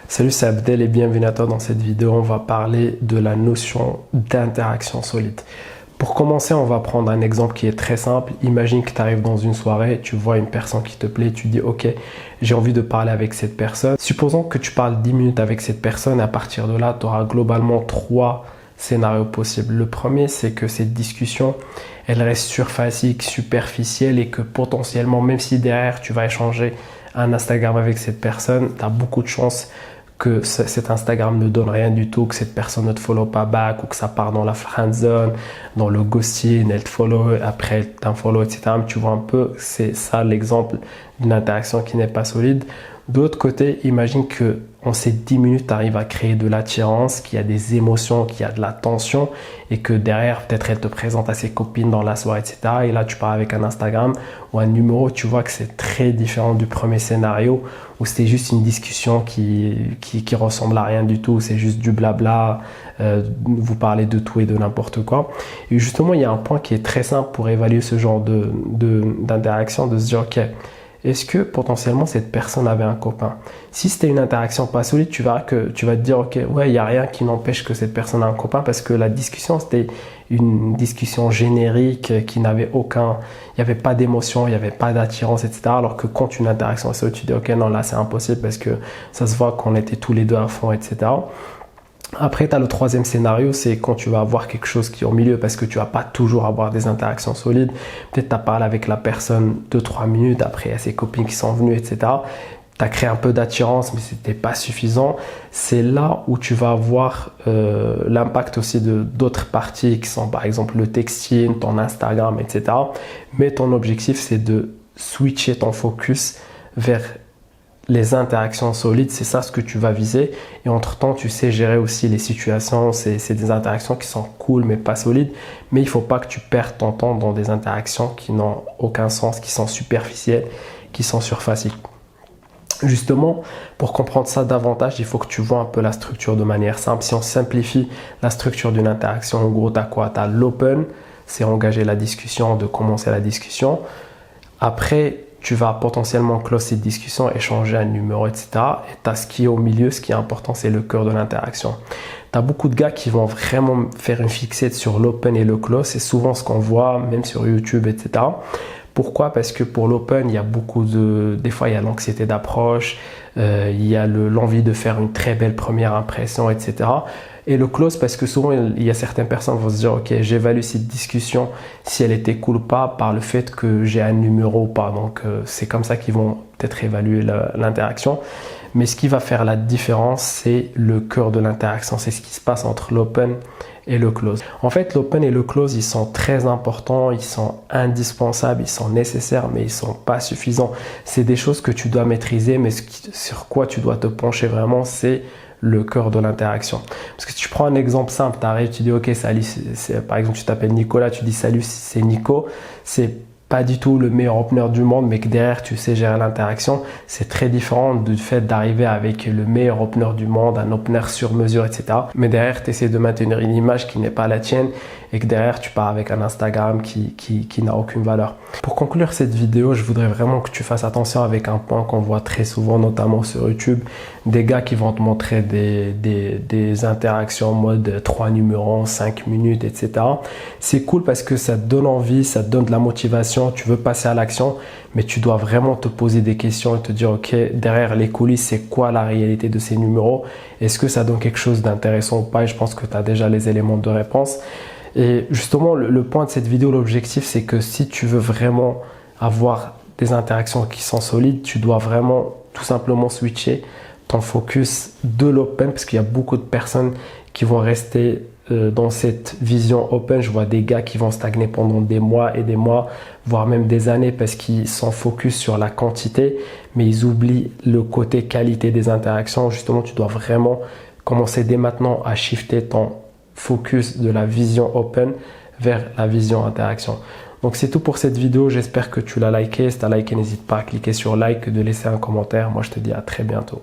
Salut, c'est Abdel et bienvenue à toi. Dans cette vidéo, on va parler de la notion d'interaction solide. Pour commencer, on va prendre un exemple qui est très simple. Imagine que tu arrives dans une soirée, tu vois une personne qui te plaît, tu dis ok, j'ai envie de parler avec cette personne. Supposons que tu parles 10 minutes avec cette personne, à partir de là, tu auras globalement 3 scénarios possibles. Le premier, c'est que cette discussion, elle reste surfacique, superficielle et que potentiellement, même si derrière tu vas échanger un Instagram avec cette personne, tu as beaucoup de chances que cet Instagram ne donne rien du tout, que cette personne ne te follow pas back ou que ça part dans la friend zone, dans le ghosting, elle te follow, après elle t'unfollow, etc. Mais tu vois un peu, c'est ça l'exemple d'une interaction qui n'est pas solide. De l'autre côté, imagine que en ces 10 minutes, tu arrives à créer de l'attirance, qu'il y a des émotions, qu'il y a de la tension et que derrière, peut-être elle te présente à ses copines dans la soirée, etc. Et là, tu pars avec un Instagram ou un numéro, tu vois que c'est très différent du premier scénario où c'était juste une discussion qui ressemble à rien du tout, c'est juste du blabla, vous parlez de tout et de n'importe quoi. Et justement, il y a un point qui est très simple pour évaluer ce genre d'interaction, de se dire, ok, est-ce que potentiellement cette personne avait un copain? Si c'était une interaction pas solide, tu verras que tu vas te dire ok, ouais, il n'y a rien qui n'empêche que cette personne a un copain parce que la discussion c'était une discussion générique qui n'avait aucun, il n'y avait pas d'émotion, il n'y avait pas d'attirance, etc. Alors que quand une interaction est solide, tu dis ok, non, là c'est impossible parce que ça se voit qu'on était tous les deux à fond, etc. Après, tu as le troisième scénario, c'est quand tu vas avoir quelque chose qui est au milieu parce que tu vas pas toujours avoir des interactions solides. Peut-être tu as parlé avec la personne 2-3 minutes, après il y a ses copines qui sont venues, etc. Tu as créé un peu d'attirance, mais ce n'était pas suffisant. C'est là où tu vas avoir l'impact aussi de d'autres parties qui sont par exemple le texting, ton Instagram, etc. Mais ton objectif, c'est de switcher ton focus vers les interactions solides, c'est ça ce que tu vas viser. Et entre-temps, tu sais gérer aussi les situations. C'est des interactions qui sont cool, mais pas solides. Mais il ne faut pas que tu perdes ton temps dans des interactions qui n'ont aucun sens, qui sont superficielles, qui sont surfaciques. Justement, pour comprendre ça davantage, il faut que tu vois un peu la structure de manière simple. Si on simplifie la structure d'une interaction, en gros, tu as quoi? Tu as l'open, c'est engager la discussion, de commencer la discussion. Après, tu vas potentiellement close cette discussion, échanger un numéro, etc. Et tu as ce qui est au milieu, ce qui est important, c'est le cœur de l'interaction. Tu as beaucoup de gars qui vont vraiment faire une fixette sur l'open et le close. C'est souvent ce qu'on voit, même sur YouTube, etc. Pourquoi? Parce que pour l'open, il y a beaucoup de... Des fois, il y a l'anxiété d'approche, il y a l'envie de faire une très belle première impression, etc. Et le close, parce que souvent, il y a certaines personnes qui vont se dire, ok, j'évalue cette discussion, si elle était cool ou pas, par le fait que j'ai un numéro ou pas. Donc, c'est comme ça qu'ils vont peut-être évaluer l'interaction. Mais ce qui va faire la différence, c'est le cœur de l'interaction. C'est ce qui se passe entre l'open et le close. En fait, l'open et le close, ils sont très importants, ils sont indispensables, ils sont nécessaires, mais ils ne sont pas suffisants. C'est des choses que tu dois maîtriser, mais sur quoi tu dois te pencher vraiment, c'est le cœur de l'interaction. Parce que si tu prends un exemple simple, tu arrives, tu dis ok, salut, par exemple, tu t'appelles Nicolas, tu dis salut, c'est Nico, c'est pas du tout le meilleur opener du monde, mais que derrière tu sais gérer l'interaction, c'est très différent du fait d'arriver avec le meilleur opener du monde, un opener sur mesure, etc. Mais derrière tu essaies de maintenir une image qui n'est pas la tienne et que derrière tu pars avec un Instagram qui n'a aucune valeur. Pour conclure cette vidéo, je voudrais vraiment que tu fasses attention avec un point qu'on voit très souvent, notamment sur YouTube, des gars qui vont te montrer des interactions en mode 3 numéros, 5 minutes, etc. C'est cool parce que ça te donne envie, ça te donne de la motivation, tu veux passer à l'action, mais tu dois vraiment te poser des questions et te dire ok, derrière les coulisses, c'est quoi la réalité de ces numéros? Est-ce que ça donne quelque chose d'intéressant ou pas? Et je pense que tu as déjà les éléments de réponse. Et justement, le point de cette vidéo, l'objectif, c'est que si tu veux vraiment avoir des interactions qui sont solides, tu dois vraiment tout simplement switcher ton focus de l'open parce qu'il y a beaucoup de personnes qui vont rester dans cette vision open. Je vois des gars qui vont stagner pendant des mois et des mois, voire même des années parce qu'ils sont focus sur la quantité, mais ils oublient le côté qualité des interactions. Justement, tu dois vraiment commencer dès maintenant à shifter ton focus de la vision open vers la vision interaction. Donc c'est tout pour cette vidéo, j'espère que tu l'as liké. Si tu as liké, n'hésite pas à cliquer sur like, de laisser un commentaire. Moi je te dis à très bientôt.